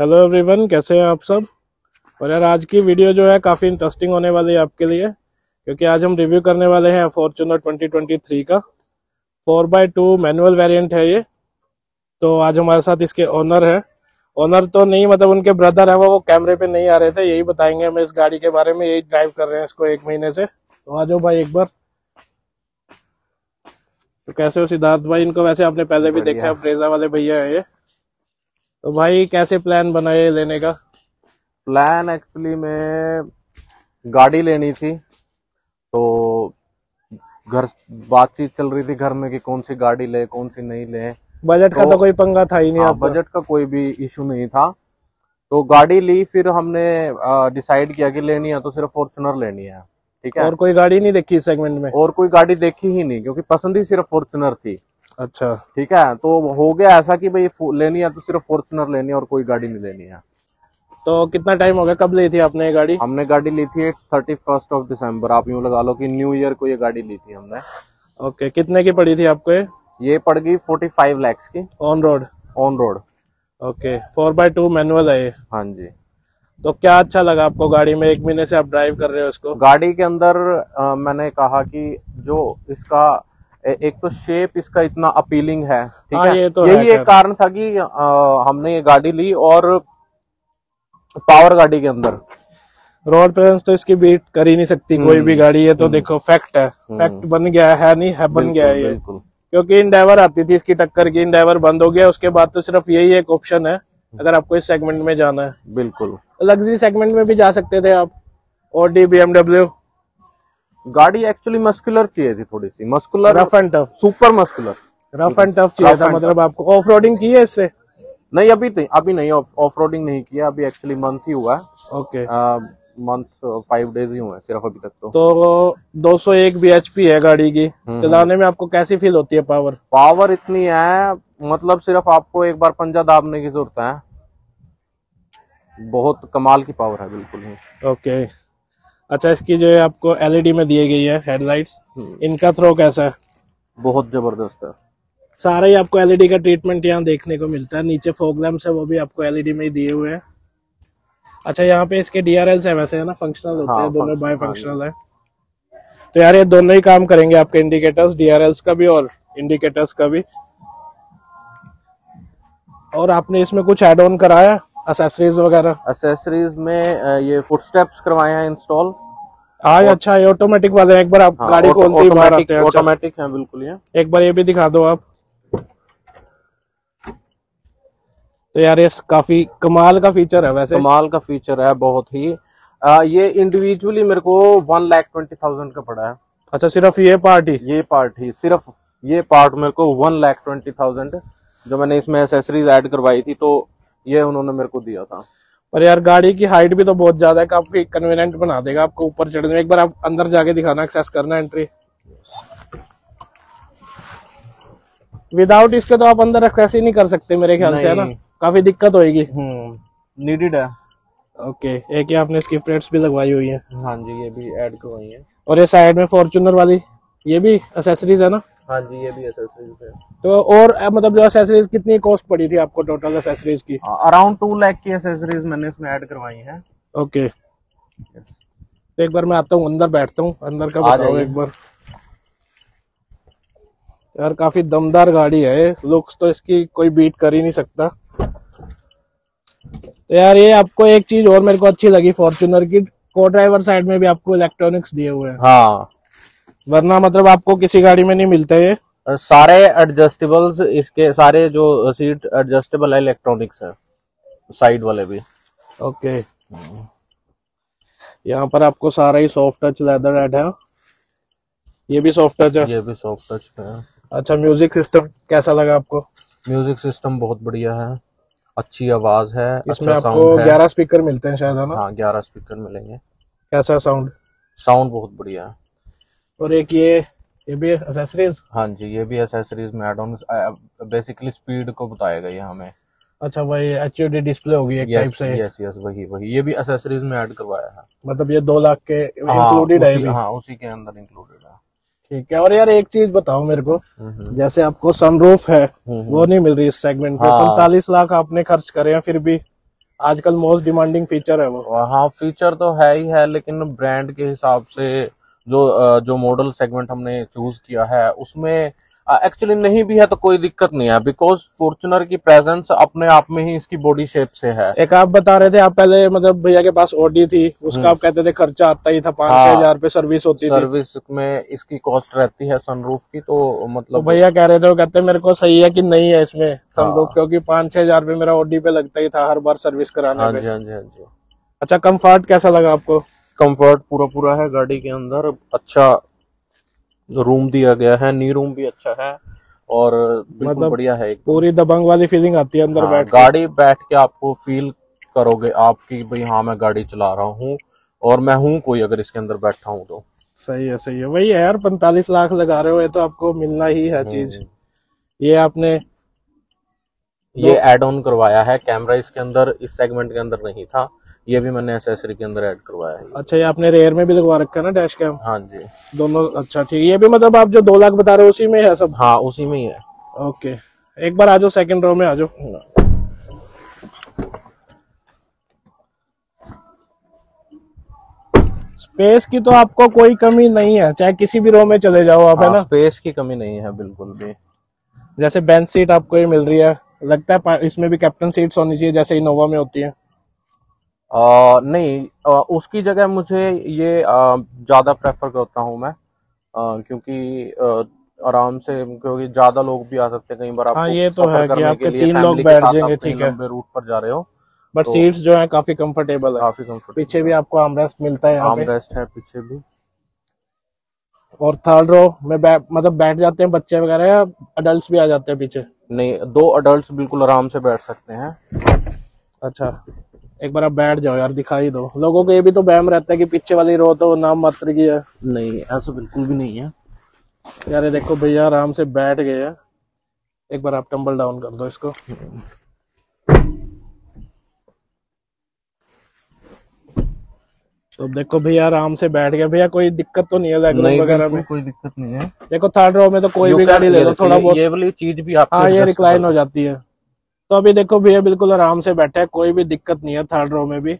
Hello everyone, कैसे हैं आप सब। और यार आज की वीडियो जो है काफ़ी इंटरेस्टिंग होने वाली है आपके लिए, क्योंकि आज हम रिव्यू करने वाले हैं फॉर्च्यूनर 2023 का 4x2 मैनुअल वेरिएंट है ये। तो आज हमारे साथ इसके ओनर है। ओनर तो नहीं, मतलब उनके ब्रदर है, वो कैमरे पे नहीं आ रहे थे, यही बताएंगे हमें इस गाड़ी के बारे में। यही ड्राइव कर रहे हैं इसको 1 महीने से। तो आ जाओ भाई एक बार। तो कैसे हो सिद्धार्थ भाई? इनको वैसे आपने पहले भी देखा है, ब्रेजा वाले भैया है ये। तो भाई कैसे प्लान बनाए लेने का? प्लान एक्चुअली में गाड़ी लेनी थी, तो घर बातचीत चल रही थी घर में कि कौन सी गाड़ी ले कौन सी नहीं ले। बजट का तो कोई पंगा था ही नहीं। हाँ, बजट का कोई भी इशू नहीं था, तो गाड़ी ली। फिर हमने डिसाइड किया कि लेनी है तो सिर्फ फॉर्च्यूनर लेनी है, ठीक है। और कोई गाड़ी नहीं देखी इस सेगमेंट में? और कोई गाड़ी देखी ही नहीं, क्योंकि पसंद ही सिर्फ फॉर्च्यूनर थी। अच्छा, ठीक है, तो हो गया ऐसा कि भाई लेनी है तो सिर्फ फॉर्च्यूनर लेनी है और कोई गाड़ी नहीं लेनी है। तो कितना टाइम हो गया, कब ली थी आपने ये गाड़ी? हमने गाड़ी ली थी 31 दिसंबर। आप यूं लगा लो कि न्यू ईयर को ये गाड़ी ली थी हमने। ओके, कितने की पड़ी थी आपको ये पड़ गई 45 लाख की on road. On road. Okay, 4x2 manual है ये। हाँ जी। तो क्या अच्छा लगा आपको गाड़ी में? 1 महीने से आप ड्राइव कर रहे हो इसको। गाड़ी के अंदर मैंने कहा कि जो इसका एक तो शेप इसका इतना अपीलिंग है, ठीक हाँ, है। ये तो यही है एक कारण था कि हमने ये गाड़ी ली। और पावर गाड़ी के अंदर रोड प्रेजेंस तो इसकी बीट कर ही नहीं सकती कोई भी गाड़ी। ये तो देखो फैक्ट है, फैक्ट बन गया है, नहीं है, बन गया है ये। क्योंकि इंडेवर आती थी इसकी टक्कर की, इंडेवर बंद हो गया, उसके बाद तो सिर्फ यही एक ऑप्शन है अगर आपको इस सेगमेंट में जाना है। बिल्कुल, लग्जरी सेगमेंट में भी जा सकते थे आप। Audi, BMW। गाड़ी एक्चुअली मस्कुलर चाहिए थी, थोड़ी सी muscular, rough and tough, super muscular, rough and tough चाहिए था। मतलब आपको ऑफ रोडिंग की है इससे? नहीं, अभी नहीं ऑफ रोडिंग नहीं किया। अभी एक्चुअली मंथ ही हुआ है। ओके, मंथ 5 डेज ही हुए सिर्फ अभी तक। तो 201 bhp है गाड़ी की। चलाने में आपको कैसी फील होती है? पावर इतनी है, मतलब सिर्फ आपको एक बार पंजा दाबने की जरूरत है। बहुत कमाल की पावर है, बिल्कुल ही। ओके, अच्छा, इसकी जो है आपको LED में दिए गई है हेडलाइट्स, इनका थ्रो कैसा है? बहुत जबरदस्त है। सारा ही आपको LED का ट्रीटमेंट यहाँ देखने को मिलता है। नीचे फॉग लैंप्स है, वो भी आपको LED में ही दिए हुए हैं। अच्छा, यहाँ पे इसके DRLs है वैसे, है ना, फंक्शनल होते हैं दोनों, बाय फंक्शनल है। तो यार ये दोनों ही काम करेंगे आपके इंडिकेटर्स, DRLs का भी और इंडिकेटर्स का भी। और आपने इसमें कुछ एड ऑन कराया, एक्सेसरीज वगैरह? एक्सेसरीज में ये फुटस्टेप्स करवाए हैं इंस्टॉल। हाँ, अच्छा, ये ऑटोमेटिक वाले हैं। एक बार आप गाड़ी खोलते ही बाहर आते हैं। ऑटोमेटिक है बिल्कुल ये। एक बार ये भी दिखा दो आप। तो यार ये काफी कमाल का फीचर है वैसे। कमाल का फीचर है बहुत ही। ये इंडिविजुअली मेरे को 1,20,000 का पड़ा है। अच्छा, सिर्फ ये पार्ट ही? सिर्फ ये पार्ट मेरे को 1,20,000, जो मैंने इसमें एक्सेसरीज ऐड करवाई थी, तो ये उन्होंने मेरे को दिया था। पर यार गाड़ी की हाइट भी तो बहुत ज्यादा है, काफी कन्वीनियंट बना देगा आपको ऊपर चढ़ने में। एक बार आप अंदर जाके दिखाना, एक्सेस करना, एंट्री। विदाउट इसके तो आप अंदर एक्सेस ही नहीं कर सकते मेरे ख्याल से, है ना? काफी दिक्कत होगी। नीडेड है। ओके, एक ही आपने इसकी प्लेट्स भी लगवाई हुई है। हाँ जी, ये भी ऐड करवाई है। और ये साइड में फॉर्च्यूनर वाली, ये भी एक्सेसरीज है ना? हाँ जी, ये भी एक्सेसरीज है। तो और मतलब जो एक्सेसरीज, कितनी कॉस्ट पड़ी थी आपको टोटल एक्सेसरीज की? अराउंड 2 लाख की एक्सेसरीज मैंने इसमें ऐड करवाई है। ओके, तो एक बार मैं आता हूँ अंदर, बैठता हूँ, अंदर का बताओ एक बार। यार काफी दमदार गाड़ी है, लुक्स तो इसकी कोई बीट कर ही नहीं सकता। तो यार ये आपको एक चीज और मेरे को अच्छी लगी फॉर्च्यूनर की, को ड्राइवर साइड में भी आपको इलेक्ट्रॉनिक्स दिए हुए हैं। हाँ, वरना मतलब आपको किसी गाड़ी में नहीं मिलता ये। सारे एडजस्टेबल्स, इसके सारे जो सीट एडजस्टेबल है, इलेक्ट्रॉनिक्स है, साइड वाले भी। ओके, यहाँ पर आपको सारा ही सॉफ्ट टच लेदर ऐड है। ये भी सॉफ्ट टच है? ये भी सॉफ्ट टच है। अच्छा, म्यूजिक सिस्टम कैसा लगा आपको? म्यूजिक सिस्टम बहुत बढ़िया है, अच्छी आवाज है। इसमें अच्छा आपको 11 स्पीकर मिलते हैं शायद, है ना? हाँ, 11 स्पीकर मिलेंगे। कैसा साउंड बहुत बढ़िया है। और एक ये भी एक्सेसरीज? हाँ जी, ये भी एक्सेसरीज में ऐड ऑन, बेसिकली स्पीड को बताएगा ये हमें। अच्छा, वही HUD डिस्प्ले होगी एक टाइप से? यस, वही ये भी एक्सेसरीज में ऐड करवाया है। मतलब ये 2 लाख के इंक्लूडेड है? हाँ, उसी के अंदर इंक्लूडेड है। ठीक है। और यार एक चीज बताओ मेरे को, जैसे आपको सनरूफ है वो नहीं मिल रही इस सेगमेंट पे। 45 लाख आपने खर्च करे हैं, फिर भी आजकल मोस्ट डिमांडिंग फीचर है वो। हाँ फीचर तो है ही है, लेकिन ब्रांड के हिसाब से जो मॉडल सेगमेंट हमने चूज किया है उसमें एक्चुअली नहीं भी है तो कोई दिक्कत नहीं है, बिकॉज फॉर्च्यूनर की प्रेजेंस अपने आप में ही इसकी बॉडी शेप से है। एक आप बता रहे थे आप पहले मतलब भैया के पास ऑडी थी, उसका आप कहते थे खर्चा आता ही था 5-6 हजार पे सर्विस होती थी। सर्विस में इसकी कॉस्ट रहती है सनरूफ की, तो मतलब तो भैया कह रहे थे, वो कहते मेरे को सही है कि नहीं है इसमें सनरूफ, क्योंकि 5-6 हजार पे मेरा ऑडी पे लगता ही था हर बार सर्विस कराने पे। हाँ जी। अच्छा, कंफर्ट कैसा लगा आपको? कंफर्ट पूरा है गाड़ी के अंदर, अच्छा रूम दिया गया है, नी रूम भी अच्छा है और बिल्कुल मतलब बढ़िया है। पूरी दबंग वाली फीलिंग आती है अंदर बैठ गाड़ी बैठ के आपको फील करोगे आपकी भाई हाँ मैं गाड़ी चला रहा हूँ और मैं हूँ कोई अगर इसके अंदर बैठा हूँ तो। सही है वही है यार, 45 लाख लगा रहे हो, ये तो आपको मिलना ही है चीज। ये आपने ये एड ऑन करवाया है, कैमरा इसके अंदर इस सेगमेंट के अंदर नहीं था, ये भी मैंने एसेसरी के अंदर ऐड करवाया है। अच्छा, ये आपने रेयर में भी लगवा रखा है ना डैश कैम? हाँ जी दोनों। अच्छा ठीक, ये भी मतलब आप जो 2 लाख बता रहे हो उसी में है सब? हाँ उसी में ही है। ओके, एक बार आ जाओ सेकंड रो में आ जाओ। स्पेस की तो आपको कोई कमी नहीं है, चाहे किसी भी रो में चले जाओ आप, है ना? स्पेस की कमी नहीं है बिल्कुल भी। जैसे बेंच सीट आपको ये मिल रही है, लगता है इसमें भी कैप्टन सीट्स होनी चाहिए जैसे इनोवा में होती है। नहीं, उसकी जगह मुझे ये ज्यादा प्रेफर करता हूँ मैं, क्योंकि आराम से, क्योंकि ज्यादा लोग भी आ सकते हैं कई बार। हाँ ये तो है कि आपके 3 लोग बैठ जाएंगे, ठीक है, लंबे रूट पर जा रहे हो। बट सीट्स जो है काफी कंफर्टेबल है, काफी कंफर्टेबल। पीछे भी आपको आर्मरेस्ट मिलता है, आर्मरेस्ट है पीछे भी। और थर्ड रो में मतलब बैठ जाते हैं बच्चे वगैरह या अडल्ट भी आ जाते हैं पीछे? नहीं, 2 अडल्ट बिल्कुल आराम से बैठ सकते हैं। अच्छा, एक बार आप बैठ जाओ यार, दिखाई दो लोगों को। ये भी तो वहम रहता है कि पीछे वाली रो तो नाम मात्र की है। नहीं ऐसा बिल्कुल भी नहीं है यार, देखो भैया आराम से बैठ गए हैं। एक बार आप टम्बल डाउन कर दो इसको। तो देखो भैया आराम से बैठ गया। भैया कोई दिक्कत तो नहीं है लेग रूम वगैरह में? कोई दिक्कत नहीं है। देखो थर्ड रो में तो कोई भी गाड़ी ले लो, थोड़ा बहुत ये वाली चीज भी आप, हाँ ये रिक्लाइन हो जाती है। तो अभी देखो भैया बिल्कुल आराम से बैठा है, कोई भी दिक्कत नहीं है। थर्ड रो में भी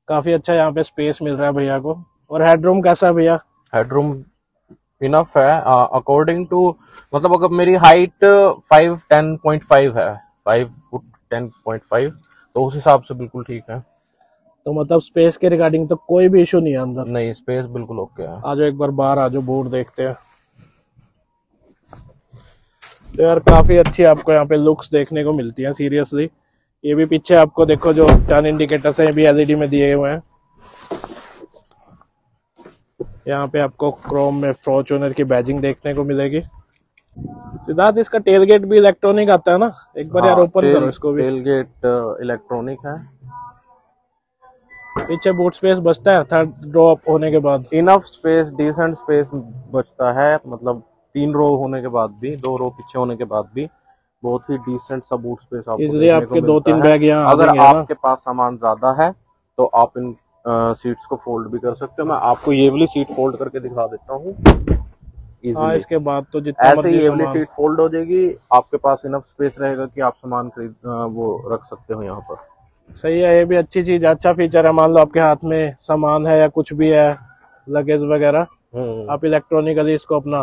काफी अच्छा यहाँ पे स्पेस मिल रहा है भैया को। और हेडरूम कैसा है भैया? हेडरूम इनफ है अकॉर्डिंग टू, मतलब अगर मेरी हाइट 5'10.5 है, 5 फुट 10.5, तो उस हिसाब से बिल्कुल ठीक है। तो मतलब स्पेस के रिगार्डिंग तो कोई भी इशू नहीं है अंदर? नहीं, स्पेस बिल्कुल ओके है। आ जाओ एक बार बाहर आ जाओ, बोर्ड देखते हैं। तो यार काफी अच्छी आपको यहाँ पे लुक्स देखने को मिलती है सीरियसली। ये भी पीछे आपको देखो जो टर्न इंडिकेटर्स हैं भी एलईडी में दिए हुए हैं। यहाँ पे आपको क्रोम में फॉर्च्यूनर की बैजिंग देखने को मिलेगी। सिद्धार्थ, इसका टेलगेट भी इलेक्ट्रॉनिक आता है ना? एक बार यार ओपन करो इसको भी। टेलगेट इलेक्ट्रॉनिक है। पीछे बूट स्पेस बचता है थर्ड रो अप होने के बाद? इनफ स्पेस, डिसेंट स्पेस बचता है, मतलब 3 रो होने के बाद भी, 2 रो पीछे होने के बाद भी बहुत ही डिसेंट सा बूट स्पेस आपको इसलिए आपके 2-3 बैग यहाँ अगर आपके पास सामान ज्यादा है तो आप इन सीट्स को फोल्ड भी कर सकते हो। मैं आपको ये वाली सीट फोल्ड करके दिखा देता हूँ। हाँ, इसके बाद तो जितना ऐसे ये वाली सीट फोल्ड हो जाएगी, आपके पास इनफ स्पेस रहेगा कि आप सामान खरीद वो रख सकते हो यहाँ पर। सही है, ये भी अच्छी चीज, अच्छा फीचर है। मान लो आपके हाथ में सामान है या कुछ भी है, लगेज वगैरह, आप इलेक्ट्रॉनिकली इसको अपना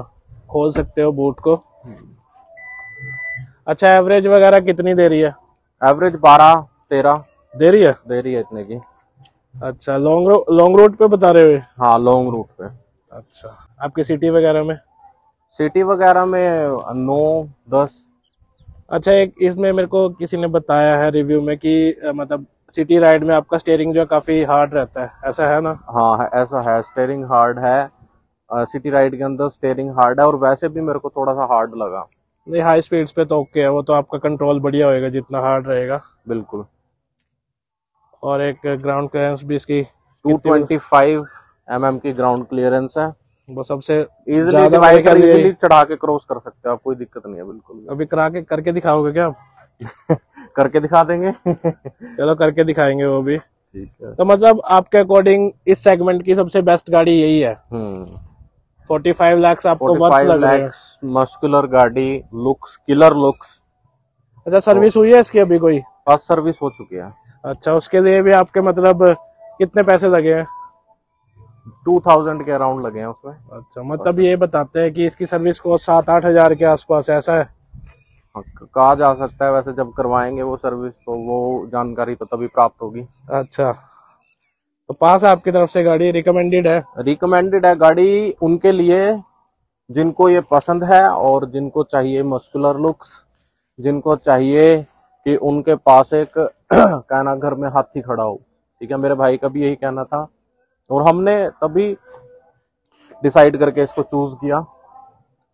खोल सकते हो बूट को। अच्छा, एवरेज वगैरह कितनी दे रही है? एवरेज 12-13 दे रही है इतने की। अच्छा, लॉन्ग रूट पे बता रहे हो? हाँ लॉन्ग रूट पे। अच्छा, आपकी सिटी वगैरह में? सिटी वगैरह में 9-10। अच्छा, एक इसमें मेरे को किसी ने बताया है रिव्यू में कि मतलब सिटी राइड में आपका स्टीयरिंग जो है काफी हार्ड रहता है, ऐसा है ना? हाँ ऐसा है, स्टीयरिंग हार्ड है। सिटी राइड के अंदर स्टीयरिंग हार्ड है, और वैसे भी मेरे को थोड़ा सा हार्ड लगा। नहीं, हाई स्पीड्स पे तो ओके है, वो तो आपका कंट्रोल बढ़िया होएगा जितना हार्ड रहेगा। बिल्कुल। और एक ग्राउंड क्लियरेंस भी इसकी 225 mm की ग्राउंड क्लियरेंस है। वो सबसे इजीली चढ़ा के क्रॉस कर सकते हो आप, कोई दिक्कत नहीं है बिल्कुल। अभी करके दिखाओगे क्या आप? करके दिखा देंगे। चलो करके दिखाएंगे वो भी। ठीक है। तो मतलब आपके अकॉर्डिंग इस सेगमेंट की सबसे बेस्ट गाड़ी यही है? 45 लाख आपको वर्थ लग रहा है? मस्कुलर गाड़ी, लुक्स, किलर लुक्स। अच्छा, सर्विस हुई है इसकी अभी कोई? फर्स्ट सर्विस हो चुकी है। अच्छा, उसके लिए भी आपके मतलब कितने पैसे लगे हैं? 2000 के अराउंड लगे हैं उसमें। अच्छा, मतलब ये बताते हैं कि इसकी सर्विस को 7-8 हजार के आसपास, ऐसा है? हाँ, कहा जा सकता है। वैसे जब करवाएंगे वो सर्विस तो वो जानकारी तो तभी प्राप्त होगी। अच्छा, तो पास है आपकी तरफ से गाड़ी, रिकमेंडेड है? रिकमेंडेड है गाड़ी उनके लिए जिनको ये पसंद है और जिनको चाहिए मस्कुलर लुक्स, जिनको चाहिए कि उनके पास एक कहना घर में हाथी खड़ा हो। ठीक है, मेरे भाई का भी यही कहना था और हमने तभी डिसाइड करके इसको चूज किया।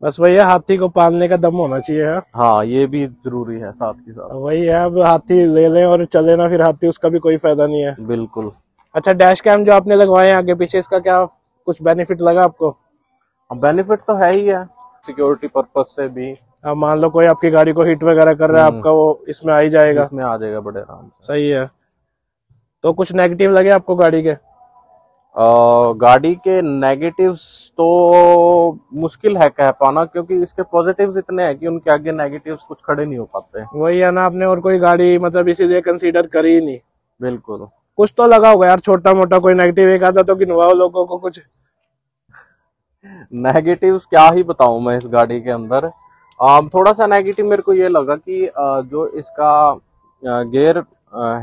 बस वही है, हाथी को पालने का दम होना चाहिए है। हाँ, ये भी जरूरी है साथ के साथ। वही है, अब हाथी ले लें और चले ना फिर हाथी, उसका भी कोई फायदा नहीं है। बिल्कुल। अच्छा, डैश कैम जो आपने लगवाए आगे पीछे, इसका क्या कुछ बेनिफिट लगा आपको? बेनिफिट तो है ही है, सिक्योरिटी पर्पज से भी। अब मान लो कोई आपकी गाड़ी को हिट वगैरह कर रहा है आपका, वो इसमें आ ही जाएगा। इसमें आ जाएगा बड़े आराम से। सही है। तो कुछ नेगेटिव लगे आपको गाड़ी के? गाड़ी के नेगेटिव्स तो मुश्किल है कह पाना, क्योंकि इसके पॉजिटिव्स इतने हैं कि उनके आगे नेगेटिव्स कुछ खड़े नहीं हो पाते। वही है ना, आपने और कोई गाड़ी मतलब इसीलिए कंसीडर करी ही नहीं। बिल्कुल। कुछ तो लगा होगा यार, छोटा मोटा कोई नेगेटिव एक आधा तो गिनवाओ लोगों को कुछ। नेगेटिव्स क्या ही बताऊं मैं इस गाड़ी के अंदर। थोड़ा सा नेगेटिव मेरे को ये लगा कि जो इसका गियर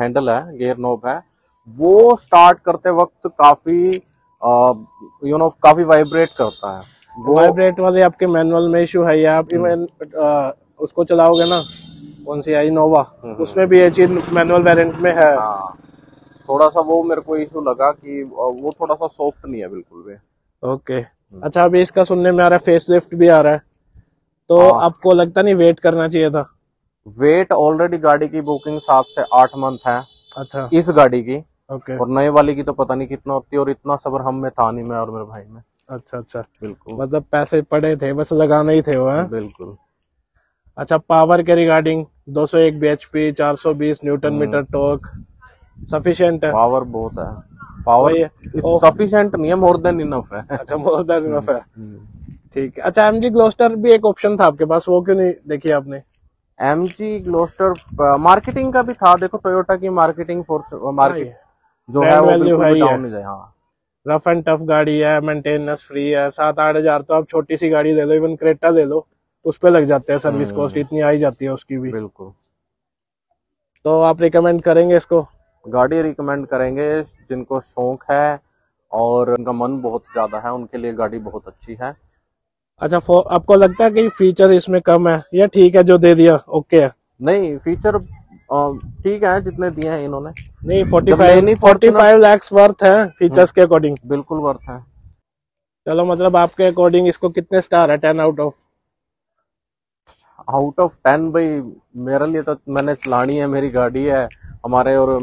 हैंडल है, गियर नॉब है, वो स्टार्ट करते वक्त काफी काफी वाइब्रेट करता है। वो वाइब्रेट वाले आपके मैनुअल में इशू है, या आप इवन उसको चलाओगे ना, कौन सी आई नोवा, उसमें भी ये चीज मैनुअल वेरिएंट में है। हाँ, थोड़ा सा वो मेरे को इशू लगा कि वो थोड़ा सा सॉफ्ट नहीं है बिल्कुल भी। ओके। अच्छा, अभी इसका सुनने में आ रहा है फेस लिफ्ट भी आ रहा है, तो आपको लगता नहीं वेट करना चाहिए था? वेट ऑलरेडी गाड़ी की बुकिंग 7 से 8 मंथ है। अच्छा, इस गाड़ी की। ओके। और नए वाली की तो पता नहीं कितना होती है, और इतना सब्र हम में था नहीं, मैं और मेरे भाई में। अच्छा अच्छा, बिल्कुल। मतलब पैसे पड़े थे, बस लगाना ही थे वो है? बिल्कुल। अच्छा, पावर के regarding 201 bhp, 420 newton metre torque sufficient है? पावर बहुत है, पावर सफिशिएंट नहीं है, मोर देन इनफ है। अच्छा, मोर देन इनफ है, ठीक है। अच्छा, एमजी ग्लोस्टर भी एक ऑप्शन था आपके पास, वो क्यों नहीं देखी आपने? एमजी ग्लोस्टर मार्केटिंग का भी था। देखो, टोयोटा की मार्केटिंग मार्केट जो है वो बिल्कुल डाउन नहीं जाए। हाँ, रफ एंड टफ गाड़ी है, मेंटेनेंस फ्री है, 7-8 हजार तो आप छोटी सी गाड़ी ले लो, इवन क्रेटा ले लो, उस पे लग जाते हैं, सर्विस कॉस्ट इतनी आ ही जाती है उसकी भी। बिल्कुल। तो आप रिकमेंड करेंगे इसको? गाड़ी रिकमेंड करेंगे जिनको शौक है और उनका मन बहुत ज्यादा है, उनके लिए गाड़ी बहुत अच्छी है। अच्छा, आपको लगता है कि फीचर इसमें कम है या ठीक है जो दे दिया ओके है? नहीं, फीचर ठीक है जितने दिए हैं इन्होंने। नहीं, 45 लाख वर्थ है फीचर्स के अकॉर्डिंग? बिल्कुल वर्थ है। चलो, मतलब आपके अकॉर्डिंग इसको कितने स्टार है 10 आउट ऑफ 10? भाई मेरे लिए तो, मैंने चलानी है, मेरी गाड़ी है, हमारे और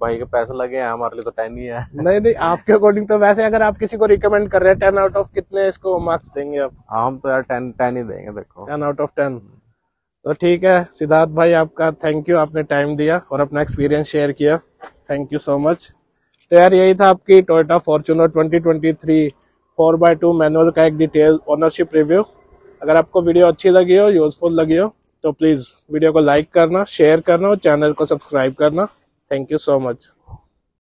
भाई के पैसे लगे हैं, हमारे लिए तो 10 ही है। नहीं नहीं, आपके अकॉर्डिंग तो वैसे अगर आप किसी को रिकमेंड कर रहे हैं 10 आउट ऑफ कितने इसको मार्क्स देंगे आप? हम तो यार 10 ही देंगे। देखो, 10 आउट ऑफ 10। तो ठीक है सिद्धार्थ भाई, आपका थैंक यू, आपने टाइम दिया और अपना एक्सपीरियंस शेयर किया, थैंक यू सो मच। तो यार, यही था आपकी टोयोटा फॉर्च्यूनर 2023 4x2 मैनुअल का एक डिटेल ओनरशिप रिव्यू। अगर आपको वीडियो अच्छी लगी हो, यूजफुल लगी हो, तो प्लीज वीडियो को लाइक करना, शेयर करना और चैनल को सब्सक्राइब करना। Thank you so much.